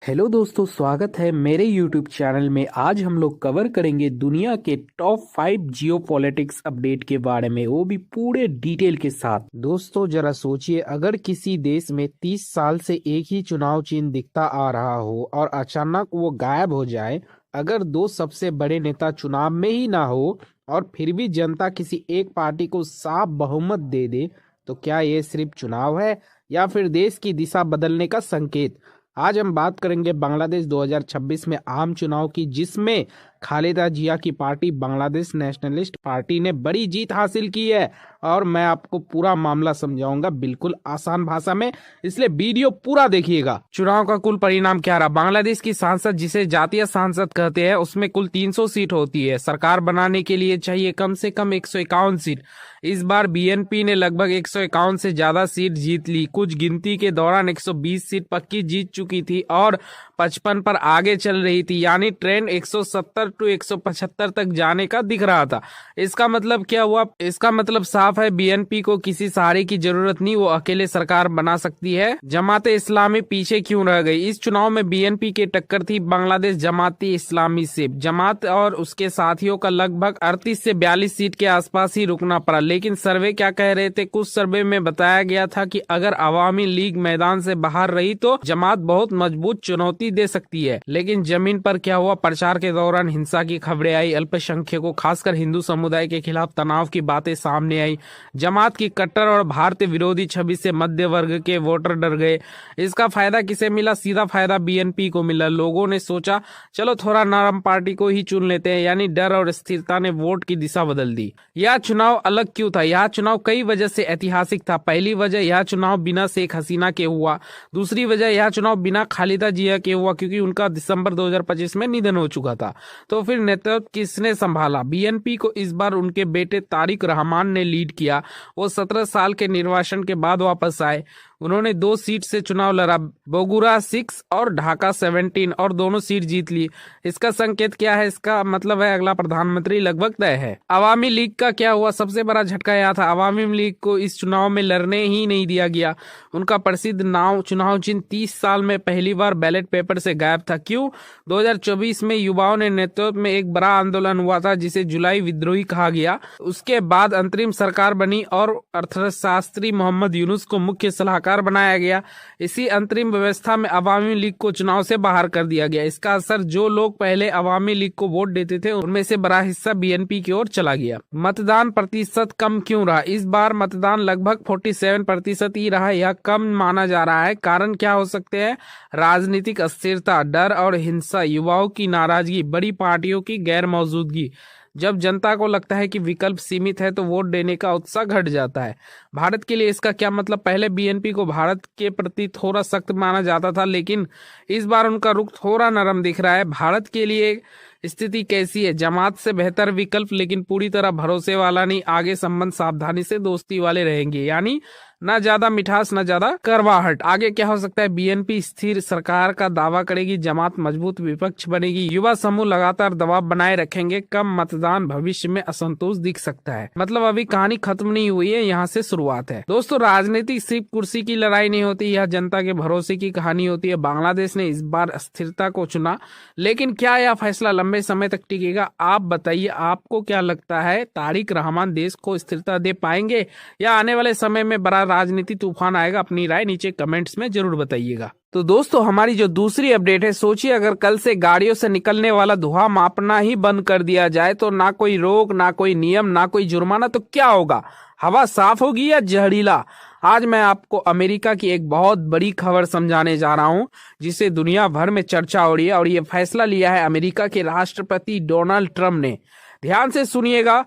Hello दोस्तों, स्वागत है मेरे YouTube चैनल में। आज हम लोग कवर करेंगे दुनिया के टॉप 5 जियो पॉलिटिक्स अपडेट के बारे में, वो भी पूरे डिटेल के साथ। दोस्तों जरा सोचिए, अगर किसी देश में 30 साल से एक ही चुनाव चिन्ह दिखता आ रहा हो और अचानक वो गायब हो जाए, अगर दो सबसे बड़े नेता चुनाव में ही ना हो और फिर भी जनता किसी एक पार्टी को साफ बहुमत दे दे, तो क्या ये सिर्फ चुनाव है या फिर देश की दिशा बदलने का संकेत। आज हम बात करेंगे बांग्लादेश 2026 में आम चुनाव की, जिसमें खालेदा जिया की पार्टी बांग्लादेश नेशनलिस्ट पार्टी ने बड़ी जीत हासिल की है। और मैं आपको पूरा मामला समझाऊंगा बिल्कुल आसान भाषा में, इसलिए वीडियो पूरा देखिएगा। चुनाव का कुल परिणाम क्या रहा। बांग्लादेश की संसद, जिसे जातीय संसद कहते हैं, उसमें कुल 300 सीट होती है। सरकार बनाने के लिए चाहिए कम से कम 151 सीट। इस बार बीएनपी ने लगभग 151 से ज्यादा सीट जीत ली। कुछ गिनती के दौरान 120 सीट पक्की जीत चुकी थी और 55 पर आगे चल रही थी, यानी ट्रेंड 170 टू 175 तक जाने का दिख रहा था। इसका मतलब क्या हुआ? इसका मतलब साफ है, बीएनपी को किसी सहारे की जरूरत नहीं, वो अकेले सरकार बना सकती है। जमाते इस्लामी पीछे क्यों रह गई? इस चुनाव में बीएनपी की टक्कर थी बांग्लादेश जमाती इस्लामी से। जमात और उसके साथियों का लगभग 38 से 42 सीट के आसपास ही रुकना पड़ा। लेकिन सर्वे क्या कह रहे थे? कुछ सर्वे में बताया गया था कि अगर अवामी लीग मैदान से बाहर रही तो जमात बहुत मजबूत चुनौती दे सकती है। लेकिन जमीन पर क्या हुआ? प्रचार के दौरान हिंसा की खबरें आई। अल्पसंख्यकों खासकर हिंदू समुदाय के खिलाफ तनाव की बातें सामने आई। जमात की कट्टर और भारतीय विरोधी छवि से मध्य वर्ग के वोटर डर गए। इसका फायदा किसे मिला? सीधा फायदा बीएनपी को मिला। लोगों ने सोचा चलो थोड़ा नरम पार्टी को ही चुन लेते हैं, यानी डर और स्थिरता ने वोट की दिशा बदल दी। यह चुनाव अलग क्यों था? यह चुनाव कई वजह से ऐतिहासिक था। पहली वजह, यह चुनाव बिना शेख हसीना के हुआ। दूसरी वजह, यह चुनाव बिना खालिदा जिया के हुआ, क्योंकि उनका दिसंबर 2025 में निधन हो चुका था। तो फिर नेतृत्व किसने संभाला? बीएनपी को इस बार उनके बेटे तारिक रहमान ने लीड किया। वो 17 साल के निर्वासन के बाद वापस आए। उन्होंने 2 सीट से चुनाव लड़ा, बोगुरा 6 और ढाका 17, और दोनों सीट जीत ली। इसका संकेत क्या है? इसका मतलब है अगला प्रधानमंत्री लगभग तय है। अवामी लीग का क्या हुआ? सबसे बड़ा झटका यह था, अवामी लीग को इस चुनाव में लड़ने ही नहीं दिया गया। उनका प्रसिद्ध नाव चुनाव चिन्ह 30 साल में पहली बार बैलेट पेपर से गायब था। क्यों? 2024 में युवाओं ने नेतृत्व में एक बड़ा आंदोलन हुआ था, जिसे जुलाई विद्रोही कहा गया। उसके बाद अंतरिम सरकार बनी और अर्थशास्त्री मोहम्मद यूनुस को मुख्य सलाहकार बनाया गया। इसी अंतरिम व्यवस्था में अवामी लीग को चुनाव से बाहर कर दिया गया। इसका असर, जो लोग पहले अवामी लीग को वोट देते थे उनमें से बड़ा हिस्सा बीएनपी की ओर चला गया। मतदान प्रतिशत कम क्यों रहा? इस बार मतदान लगभग 47% ही रहा। यह कम माना जा रहा है। कारण क्या हो सकते हैं? राजनीतिक अस्थिरता, डर और हिंसा, युवाओं की नाराजगी, बड़ी पार्टियों की गैर मौजूदगी। जब जनता को लगता है कि विकल्प सीमित है तो वोट देने का उत्साह घट जाता है। भारत के लिए इसका क्या मतलब? पहले बीएनपी को भारत के प्रति थोड़ा सख्त माना जाता था, लेकिन इस बार उनका रुख थोड़ा नरम दिख रहा है। भारत के लिए स्थिति कैसी है? जमात से बेहतर विकल्प, लेकिन पूरी तरह भरोसे वाला नहीं। आगे संबंध सावधानी से दोस्ती वाले रहेंगे, यानी ना ज्यादा मिठास ना ज्यादा करवाहट। आगे क्या हो सकता है? बीएनपी स्थिर सरकार का दावा करेगी, जमात मजबूत विपक्ष बनेगी, युवा समूह लगातार दबाव बनाए रखेंगे, कम मतदान, भविष्य में असंतोष दिख सकता है। मतलब अभी कहानी खत्म नहीं हुई है, यहाँ से शुरुआत है। दोस्तों, राजनीति सिर्फ कुर्सी की लड़ाई नहीं होती, यह जनता के भरोसे की कहानी होती है। बांग्लादेश ने इस बार स्थिरता को चुना, लेकिन क्या यह फैसला लंबे समय तक टिकेगा? आप बताइए, आपको क्या लगता है? तारिक रहमान देश को स्थिरता दे पाएंगे या आने वाले समय में बड़ा राजनीति तूफान आएगा? अपनी राय नीचे कमेंट्स में जरूर बताइएगा। तो दोस्तों, हमारी जो दूसरी अपडेट है, सोचिए अगर कल से गाड़ियों से निकलने वाला धुआं मापना ही बंद कर दिया जाए, तो ना कोई रोक, ना कोई नियम, ना कोई जुर्माना, तो क्या होगा? हवा साफ होगी या जहरीला? आज मैं आपको अमेरिका की एक बहुत बड़ी खबर समझाने जा रहा हूं, जिसे दुनिया भर में चर्चा हो रही है। और ये फैसला लिया है अमेरिका के राष्ट्रपति डोनाल्ड ट्रंप ने। ध्यान से सुनिएगा,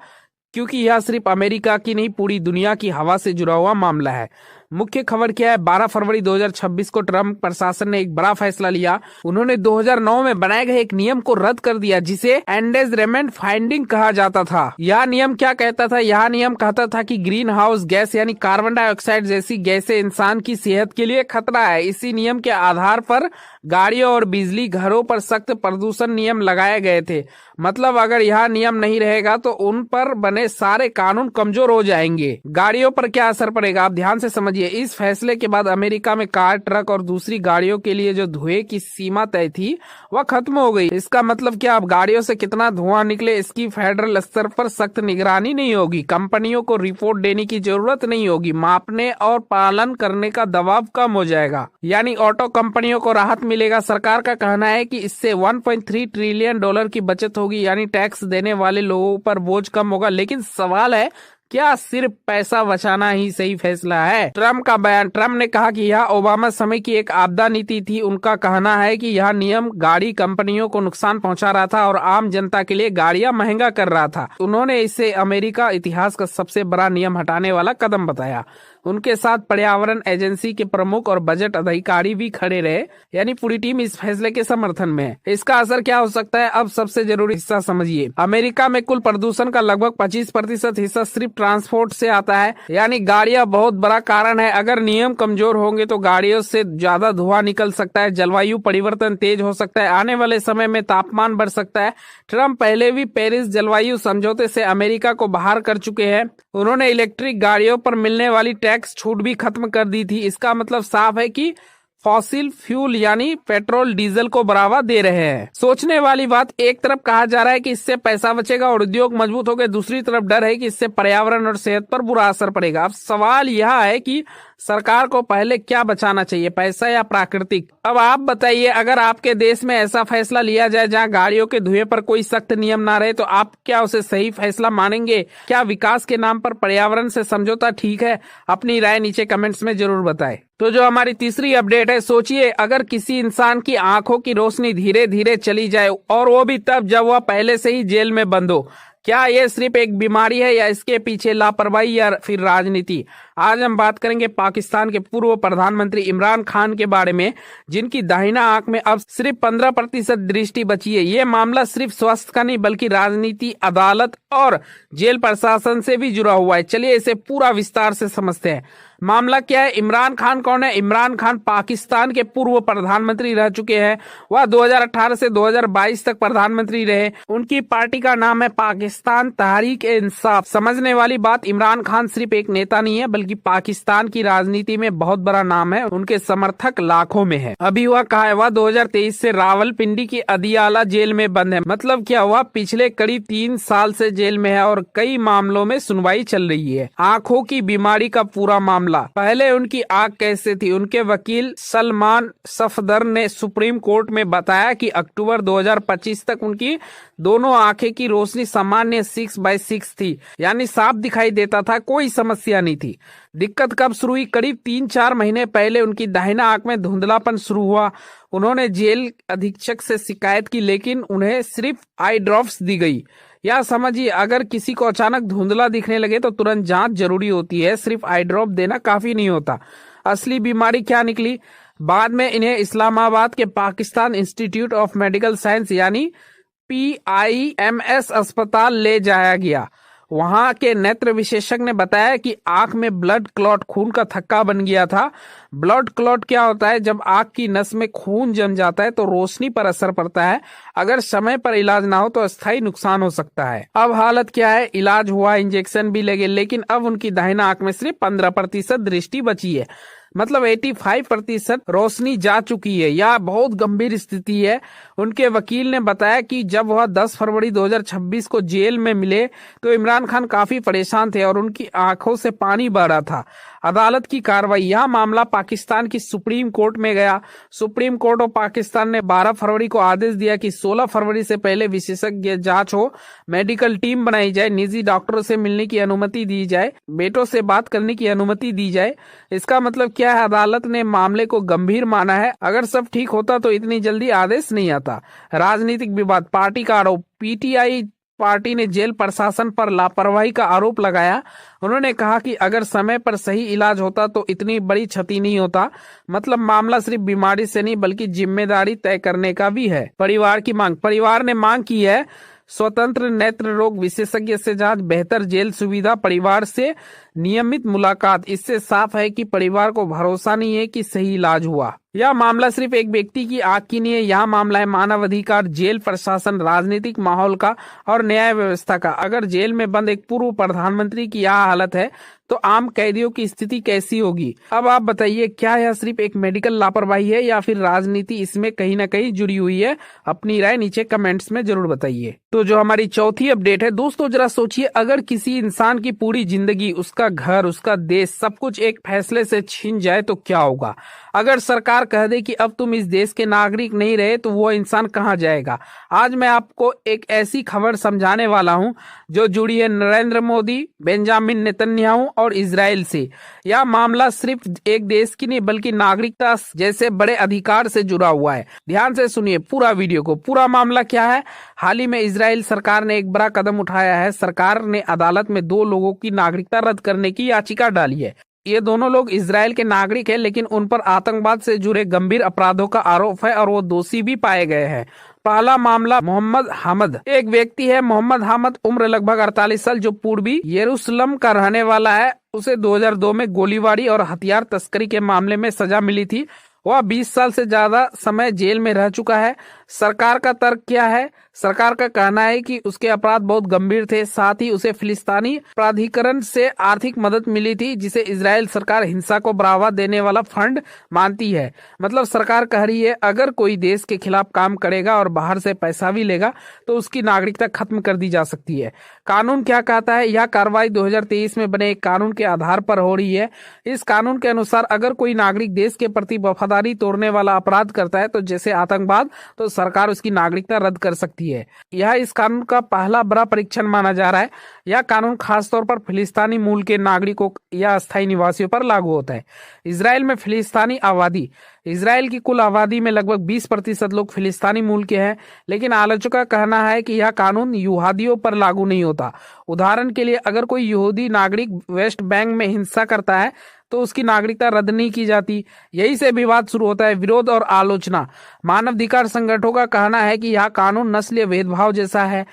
क्योंकि यह सिर्फ अमेरिका की नहीं, पूरी दुनिया की हवा से जुड़ा हुआ मामला है। मुख्य खबर क्या है? 12 फरवरी 2026 को ट्रंप प्रशासन ने एक बड़ा फैसला लिया। उन्होंने 2009 में बनाए गए एक नियम को रद्द कर दिया, जिसे एंडेजमेंट फाइंडिंग कहा जाता था। यह नियम क्या कहता था? यह नियम कहता था कि ग्रीन हाउस गैस यानी कार्बन डाइऑक्साइड जैसी गैसें इंसान की सेहत के लिए खतरा है। इसी नियम के आधार पर गाड़ियों और बिजली घरों पर सख्त प्रदूषण नियम लगाए गए थे। मतलब अगर यह नियम नहीं रहेगा तो उन पर बने सारे कानून कमजोर हो जाएंगे। गाड़ियों पर क्या असर पड़ेगा? आप ध्यान से समझ समझिए, इस फैसले के बाद अमेरिका में कार, ट्रक और दूसरी गाड़ियों के लिए जो धुएं की सीमा तय थी वह खत्म हो गई। इसका मतलब क्या, अब गाड़ियों से कितना धुआं निकले इसकी फेडरल स्तर पर सख्त निगरानी नहीं होगी। कंपनियों को रिपोर्ट देने की जरूरत नहीं होगी। मापने और पालन करने का दबाव कम हो जाएगा, यानी ऑटो कंपनियों को राहत मिलेगा। सरकार का कहना है कि इससे 1.3 ट्रिलियन डॉलर की बचत होगी, यानी टैक्स देने वाले लोगों पर बोझ कम होगा। लेकिन सवाल है, क्या सिर्फ पैसा बचाना ही सही फैसला है? ट्रम्प का बयान। ट्रम्प ने कहा कि यह ओबामा समय की एक आपदा नीति थी। उनका कहना है कि यह नियम गाड़ी कंपनियों को नुकसान पहुंचा रहा था और आम जनता के लिए गाड़ियां महंगा कर रहा था। उन्होंने इसे अमेरिका इतिहास का सबसे बड़ा नियम हटाने वाला कदम बताया। उनके साथ पर्यावरण एजेंसी के प्रमुख और बजट अधिकारी भी खड़े रहे, यानी पूरी टीम इस फैसले के समर्थन में है। इसका असर क्या हो सकता है? अब सबसे जरूरी हिस्सा समझिए। अमेरिका में कुल प्रदूषण का लगभग 25% हिस्सा सिर्फ ट्रांसपोर्ट से आता है, यानी गाड़ियां बहुत बड़ा कारण है। अगर नियम कमजोर होंगे तो गाड़ियों से ज्यादा धुआं निकल सकता है, जलवायु परिवर्तन तेज हो सकता है, आने वाले समय में तापमान बढ़ सकता है। ट्रम्प पहले भी पेरिस जलवायु समझौते से अमेरिका को बाहर कर चुके हैं। उन्होंने इलेक्ट्रिक गाड़ियों पर मिलने वाली टैक्स छूट भी खत्म कर दी थी। इसका मतलब साफ है कि फॉसिल फ्यूल यानी पेट्रोल डीजल को बढ़ावा दे रहे हैं। सोचने वाली बात, एक तरफ कहा जा रहा है कि इससे पैसा बचेगा और उद्योग मजबूत होंगे, दूसरी तरफ डर है कि इससे पर्यावरण और सेहत पर बुरा असर पड़ेगा। अब सवाल यह है कि सरकार को पहले क्या बचाना चाहिए, पैसा या प्राकृतिक? अब आप बताइए, अगर आपके देश में ऐसा फैसला लिया जाए जहां गाड़ियों के धुएं पर कोई सख्त नियम ना रहे, तो आप क्या उसे सही फैसला मानेंगे? क्या विकास के नाम पर पर्यावरण से समझौता ठीक है? अपनी राय नीचे कमेंट्स में जरूर बताएं। तो जो हमारी तीसरी अपडेट है, सोचिए अगर किसी इंसान की आंखों की रोशनी धीरे धीरे चली जाए, और वो भी तब जब वह पहले से ही जेल में बंद हो। क्या ये सिर्फ एक बीमारी है या इसके पीछे लापरवाही या फिर राजनीति? आज हम बात करेंगे पाकिस्तान के पूर्व प्रधानमंत्री इमरान खान के बारे में, जिनकी दाहिना आंख में अब सिर्फ 15% दृष्टि बची है। ये मामला सिर्फ स्वास्थ्य का नहीं बल्कि राजनीति, अदालत और जेल प्रशासन से भी जुड़ा हुआ है। चलिए इसे पूरा विस्तार से समझते हैं। मामला क्या है? इमरान खान कौन है? इमरान खान पाकिस्तान के पूर्व प्रधानमंत्री रह चुके हैं। वह 2018 से 2022 तक प्रधानमंत्री रहे। उनकी पार्टी का नाम है पाकिस्तान तहरीक-ए-इंसाफ। समझने वाली बात, इमरान खान सिर्फ एक नेता नहीं है बल्कि पाकिस्तान की राजनीति में बहुत बड़ा नाम है। उनके समर्थक लाखों में है। अभी वह कहा है, वह 2023 से रावलपिंडी की अदियाला जेल में बंद है। मतलब क्या, वह पिछले करीब 3 साल से जेल में है और कई मामलों में सुनवाई चल रही है। आंखों की बीमारी का पूरा मामला। पहले उनकी आंख कैसे थी? उनके वकील सलमान सफदर ने सुप्रीम कोर्ट में बताया कि अक्टूबर 2025 तक उनकी दोनों आंखें की रोशनी सामान्य 6/6 थी, यानी साफ दिखाई देता था, कोई समस्या नहीं थी। दिक्कत कब शुरू हुई? करीब 3-4 महीने पहले उनकी दाहिना आंख में धुंधलापन शुरू हुआ। उन्होंने जेल अधीक्षक से शिकायत की, लेकिन उन्हें सिर्फ आई ड्रॉप्स दी गई। या समझिए, अगर किसी को अचानक धुंधला दिखने लगे तो तुरंत जांच जरूरी होती है, सिर्फ आई ड्रॉप देना काफी नहीं होता। असली बीमारी क्या निकली? बाद में इन्हें इस्लामाबाद के Pakistan institute of medical science यानी PIMS अस्पताल ले जाया गया। वहां के नेत्र विशेषज्ञ ने बताया कि आंख में ब्लड क्लॉट, खून का थक्का बन गया था। ब्लड क्लॉट क्या होता है? जब आंख की नस में खून जम जाता है तो रोशनी पर असर पड़ता है। अगर समय पर इलाज ना हो तो अस्थायी नुकसान हो सकता है। अब हालत क्या है? इलाज हुआ, इंजेक्शन भी लगे, लेकिन अब उनकी दाहिना आंख में सिर्फ 15% दृष्टि बची है। मतलब 85% रोशनी जा चुकी है। यह बहुत गंभीर स्थिति है। उनके वकील ने बताया कि जब वह 10 फरवरी 2026 को जेल में मिले तो इमरान खान काफी परेशान थे और उनकी आंखों से पानी बह रहा था। अदालत की कार्रवाई। यह मामला पाकिस्तान की सुप्रीम कोर्ट में गया। सुप्रीम कोर्ट ऑफ पाकिस्तान ने 12 फरवरी को आदेश दिया कि 16 फरवरी से पहले विशेषज्ञ जांच हो, मेडिकल टीम बनाई जाए, निजी डॉक्टरों से मिलने की अनुमति दी जाए, बेटों से बात करने की अनुमति दी जाए। इसका मतलब क्या है? अदालत ने मामले को गंभीर माना है। अगर सब ठीक होता तो इतनी जल्दी आदेश नहीं आता। राजनीतिक विवाद। पार्टी का आरोप। PTI पार्टी ने जेल प्रशासन पर लापरवाही का आरोप लगाया। उन्होंने कहा कि अगर समय पर सही इलाज होता तो इतनी बड़ी क्षति नहीं होता। मतलब मामला सिर्फ बीमारी से नहीं बल्कि जिम्मेदारी तय करने का भी है। परिवार की मांग। परिवार ने मांग की है स्वतंत्र नेत्र रोग विशेषज्ञ से जांच, बेहतर जेल सुविधा, परिवार से नियमित मुलाकात। इससे साफ है कि परिवार को भरोसा नहीं है कि सही इलाज हुआ। यह मामला सिर्फ एक व्यक्ति की आंख की नहीं है, यह मामला है मानवाधिकार, जेल प्रशासन, राजनीतिक माहौल का और न्याय व्यवस्था का। अगर जेल में बंद एक पूर्व प्रधानमंत्री की यह हालत है तो आम कैदियों की स्थिति कैसी होगी। अब आप बताइए, क्या यह सिर्फ एक मेडिकल लापरवाही है या फिर राजनीति इसमें कहीं ना कहीं जुड़ी हुई है। अपनी राय नीचे कमेंट्स में जरूर बताइए। तो जो हमारी चौथी अपडेट है दोस्तों, जरा सोचिए, अगर किसी इंसान की पूरी जिंदगी, उसका घर, उसका देश, सब कुछ एक फैसले से छीन जाए तो क्या होगा। अगर सरकार कह दे कि अब तुम इस देश के नागरिक नहीं रहे तो वो इंसान कहां जाएगा। आज मैं आपको एक ऐसी खबर समझाने वाला हूं जो जुड़ी है नरेंद्र मोदी, बेंजामिन नेतन्याहू और इजराइल से। यह मामला सिर्फ एक देश की नहीं बल्कि नागरिकता जैसे बड़े अधिकार से जुड़ा हुआ है। ध्यान से सुनिए पूरा वीडियो को। पूरा मामला क्या है। हाल ही में इजराइल सरकार ने एक बड़ा कदम उठाया है। सरकार ने अदालत में 2 लोगों की नागरिकता रद्द करने की याचिका डाली है। ये दोनों लोग इजराइल के नागरिक हैं, लेकिन उन पर आतंकवाद से जुड़े गंभीर अपराधों का आरोप है और वो दोषी भी पाए गए हैं। पहला मामला मोहम्मद हामद, एक व्यक्ति है मोहम्मद हामद, उम्र लगभग 48 साल, जो पूर्वी यरूशलेम का रहने वाला है। उसे 2002 में गोलीबारी और हथियार तस्करी के मामले में सजा मिली थी। वह 20 साल से ज्यादा समय जेल में रह चुका है। सरकार का तर्क क्या है। सरकार का कहना है कि उसके अपराध बहुत गंभीर थे, साथ ही उसे फिलिस्तीनी प्राधिकरण से आर्थिक मदद मिली थी जिसे इजराइल सरकार हिंसा को बढ़ावा देने वाला फंड मानती है। मतलब सरकार कह रही है अगर कोई देश के खिलाफ काम करेगा और बाहर से पैसा भी लेगा तो उसकी नागरिकता खत्म कर दी जा सकती है। कानून क्या कहता है। यह कार्रवाई 2023 में बने एक कानून के आधार पर हो रही है। इस कानून के अनुसार अगर कोई नागरिक देश के प्रति वफादारी तोड़ने वाला अपराध करता है, तो जैसे आतंकवाद, तो सरकार उसकी नागरिकता रद्द कर सकती है। यह इस कानून का पहला बड़ा परीक्षण माना जा रहा है। यह कानून खासतौर पर फिलिस्तीनी मूल के नागरिकों या अस्थायी निवासियों पर लागू होता है। इजराइल में फिलिस्तीनी आबादी, इजराइल की कुल आबादी में लगभग 20% लोग फिलिस्तीनी मूल के हैं, लेकिन आलोचकों का कहना है कि यह कानून यहूदियों पर लागू नहीं होता। उदाहरण के लिए, अगर कोई यहूदी नागरिक वेस्ट बैंक में हिंसा करता है तो उसकी नागरिकता रद्द नहीं की जाती। यही से विवाद शुरू होता है, विरोध और आलोचना। मानवाधिकार संगठनों का कहना है कि यह कानून नस्लीय भेदभाव जैसा है।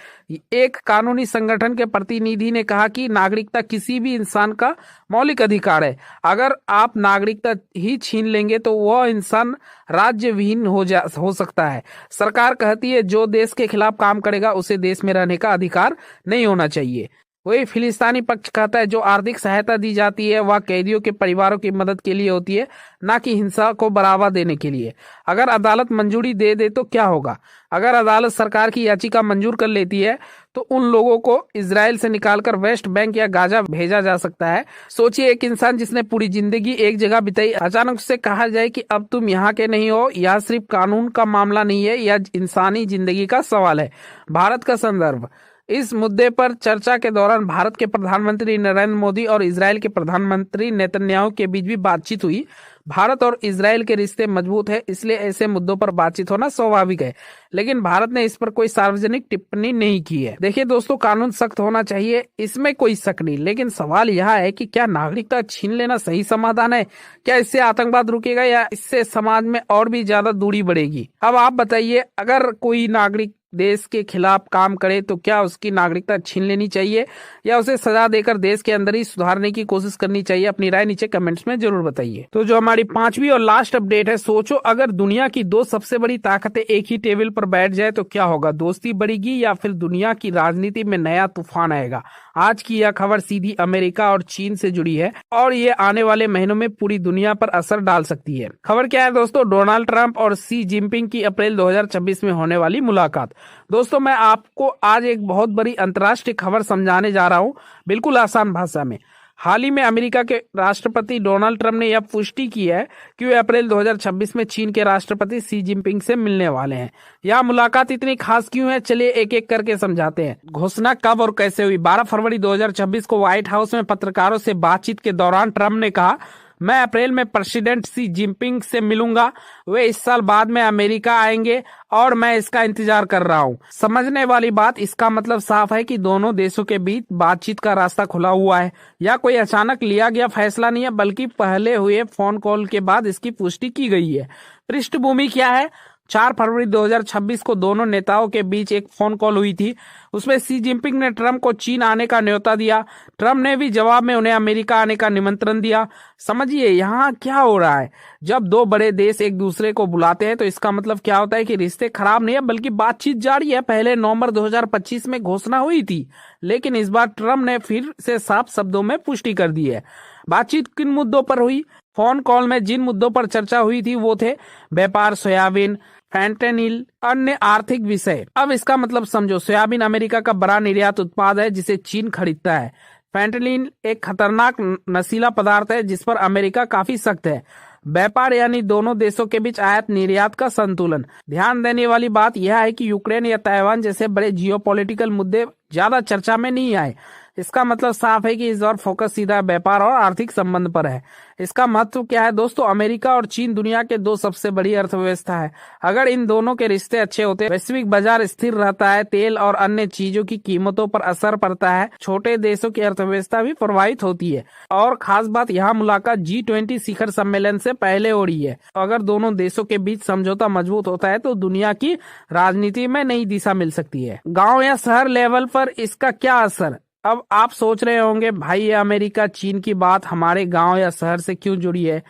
एक कानूनी संगठन के प्रतिनिधि ने कहा कि नागरिकता किसी भी इंसान का मौलिक अधिकार है। अगर आप नागरिकता ही छीन लेंगे तो वह इंसान राज्य विहीन हो सकता है। सरकार कहती है जो देश के खिलाफ काम करेगा उसे देश में रहने का अधिकार नहीं होना चाहिए। वही फिलिस्तीनी पक्ष कहता है जो आर्थिक सहायता दी जाती है वह कैदियों के परिवारों की मदद के लिए होती है, न कि हिंसा को बढ़ावा देने के लिए। अगर अदालत मंजूरी दे दे तो क्या होगा। अगर अदालत सरकार की याचिका मंजूर कर लेती है तो उन लोगों को इजराइल से निकालकर वेस्ट बैंक या गाजा भेजा जा सकता है। सोचिए, एक इंसान जिसने पूरी जिंदगी एक जगह बिताई, अचानक उससे कहा जाए कि अब तुम यहाँ के नहीं हो। यह सिर्फ कानून का मामला नहीं है, यह इंसानी जिंदगी का सवाल है। भारत का संदर्भ। इस मुद्दे पर चर्चा के दौरान भारत के प्रधानमंत्री नरेंद्र मोदी और इजराइल के प्रधानमंत्री नेतन्याहू के बीच भी बातचीत हुई। भारत और इजराइल के रिश्ते मजबूत है, इसलिए ऐसे मुद्दों पर बातचीत होना स्वाभाविक है, लेकिन भारत ने इस पर कोई सार्वजनिक टिप्पणी नहीं की है। देखिए दोस्तों, कानून सख्त होना चाहिए, इसमें कोई शक नहीं, लेकिन सवाल यह है कि क्या नागरिकता छीन लेना सही समाधान है। क्या इससे आतंकवाद रुकेगा या इससे समाज में और भी ज्यादा दूरी बढ़ेगी। अब आप बताइए, अगर कोई नागरिक देश के खिलाफ काम करे तो क्या उसकी नागरिकता छीन लेनी चाहिए या उसे सजा देकर देश के अंदर ही सुधारने की कोशिश करनी चाहिए। अपनी राय नीचे कमेंट्स में जरूर बताइए। तो जो हमारी 5वीं और लास्ट अपडेट है, सोचो अगर दुनिया की 2 सबसे बड़ी ताकतें एक ही टेबल पर बैठ जाए तो क्या होगा। दोस्ती बढ़ेगी या फिर दुनिया की राजनीति में नया तूफान आएगा। आज की यह खबर सीधी अमेरिका और चीन से जुड़ी है और ये आने वाले महीनों में पूरी दुनिया पर असर डाल सकती है। खबर क्या है दोस्तों, डोनाल्ड ट्रंप और शी जिनपिंग की अप्रैल 2026 में होने वाली मुलाकात। दोस्तों, मैं आपको आज एक बहुत बड़ी अंतर्राष्ट्रीय खबर समझाने जा रहा हूं, बिल्कुल आसान भाषा में। हाल ही में अमेरिका के राष्ट्रपति डोनाल्ड ट्रंप ने यह पुष्टि की है कि वे अप्रैल 2026 में चीन के राष्ट्रपति शी जिनपिंग से मिलने वाले हैं। यह मुलाकात इतनी खास क्यों है, चलिए एक एक करके समझाते हैं। घोषणा कब और कैसे हुई। 12 फरवरी 2026 को व्हाइट हाउस में पत्रकारों से बातचीत के दौरान ट्रंप ने कहा, मैं अप्रैल में प्रेसिडेंट शी जिनपिंग से मिलूंगा। वे इस साल बाद में अमेरिका आएंगे और मैं इसका इंतजार कर रहा हूं। समझने वाली बात, इसका मतलब साफ है कि दोनों देशों के बीच बातचीत का रास्ता खुला हुआ है। यह कोई अचानक लिया गया फैसला नहीं है, बल्कि पहले हुए फोन कॉल के बाद इसकी पुष्टि की गई है। पृष्ठभूमि क्या है। 4 फरवरी 2026 को दोनों नेताओं के बीच एक फोन कॉल हुई थी। उसमें शी जिनपिंग ने ट्रंप को चीन आने का न्योता दिया। ट्रंप ने भी जवाब में उन्हें अमेरिका आने का निमंत्रण दिया। समझिए यहाँ क्या हो रहा है। जब दो बड़े देश एक दूसरे को बुलाते हैं तो इसका मतलब क्या होता है कि रिश्ते खराब नहीं है बल्कि बातचीत जारी है। पहले नवंबर 2025 में घोषणा हुई थी, लेकिन इस बार ट्रंप ने फिर से साफ शब्दों में पुष्टि कर दी है। बातचीत किन मुद्दों पर हुई? फोन कॉल में जिन मुद्दों पर चर्चा हुई थी वो थे व्यापार, सोयाबीन, फैंटेनिल, अन्य आर्थिक विषय। अब इसका मतलब समझो, सोयाबीन अमेरिका का बड़ा निर्यात उत्पाद है जिसे चीन खरीदता है। फैंटेनिल एक खतरनाक नशीला पदार्थ है जिस पर अमेरिका काफी सख्त है। व्यापार यानी दोनों देशों के बीच आयात निर्यात का संतुलन। ध्यान देने वाली बात यह है कि यूक्रेन या ताइवान जैसे बड़े जियोपॉलिटिकल मुद्दे ज्यादा चर्चा में नहीं आए। इसका मतलब साफ है कि इस बार फोकस सीधा व्यापार और आर्थिक संबंध पर है। इसका महत्व क्या है दोस्तों? अमेरिका और चीन दुनिया के दो सबसे बड़ी अर्थव्यवस्था है। अगर इन दोनों के रिश्ते अच्छे होते, वैश्विक बाजार स्थिर रहता है, तेल और अन्य चीजों की कीमतों पर असर पड़ता है, छोटे देशों की अर्थव्यवस्था भी प्रभावित होती है। और खास बात, यहाँ मुलाकात G20 शिखर सम्मेलन से पहले हो रही है। अगर दोनों देशों के बीच समझौता मजबूत होता है तो दुनिया की राजनीति में नई दिशा मिल सकती है। गाँव या शहर लेवल पर इसका क्या असर? अब आप सोच रहे होंगे, भाई ये अमेरिका चीन की बात हमारे गांव या शहर से क्यों जुड़ी है?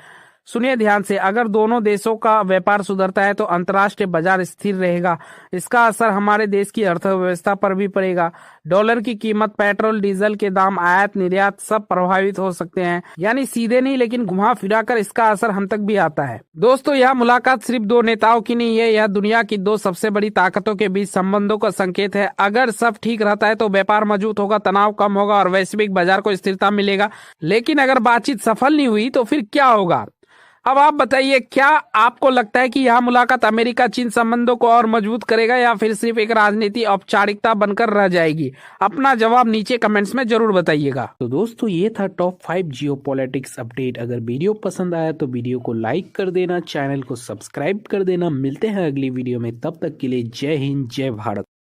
सुनिए ध्यान से। अगर दोनों देशों का व्यापार सुधरता है तो अंतर्राष्ट्रीय बाजार स्थिर रहेगा। इसका असर हमारे देश की अर्थव्यवस्था पर भी पड़ेगा। डॉलर की कीमत, पेट्रोल डीजल के दाम, आयात निर्यात सब प्रभावित हो सकते हैं। यानी सीधे नहीं लेकिन घुमा फिरा कर इसका असर हम तक भी आता है। दोस्तों, यह मुलाकात सिर्फ दो नेताओं की नहीं है, यह दुनिया की दो सबसे बड़ी ताकतों के बीच संबंधों का संकेत है। अगर सब ठीक रहता है तो व्यापार मजबूत होगा, तनाव कम होगा और वैश्विक बाजार को स्थिरता मिलेगा। लेकिन अगर बातचीत सफल नहीं हुई तो फिर क्या होगा? अब आप बताइए, क्या आपको लगता है कि यह मुलाकात अमेरिका चीन संबंधों को और मजबूत करेगा या फिर सिर्फ एक राजनीतिक औपचारिकता बनकर रह जाएगी? अपना जवाब नीचे कमेंट्स में जरूर बताइएगा। तो दोस्तों, ये था टॉप 5 जियोपॉलिटिक्स अपडेट। अगर वीडियो पसंद आया तो वीडियो को लाइक कर देना, चैनल को सब्सक्राइब कर देना। मिलते हैं अगली वीडियो में, तब तक के लिए जय हिंद, जय भारत।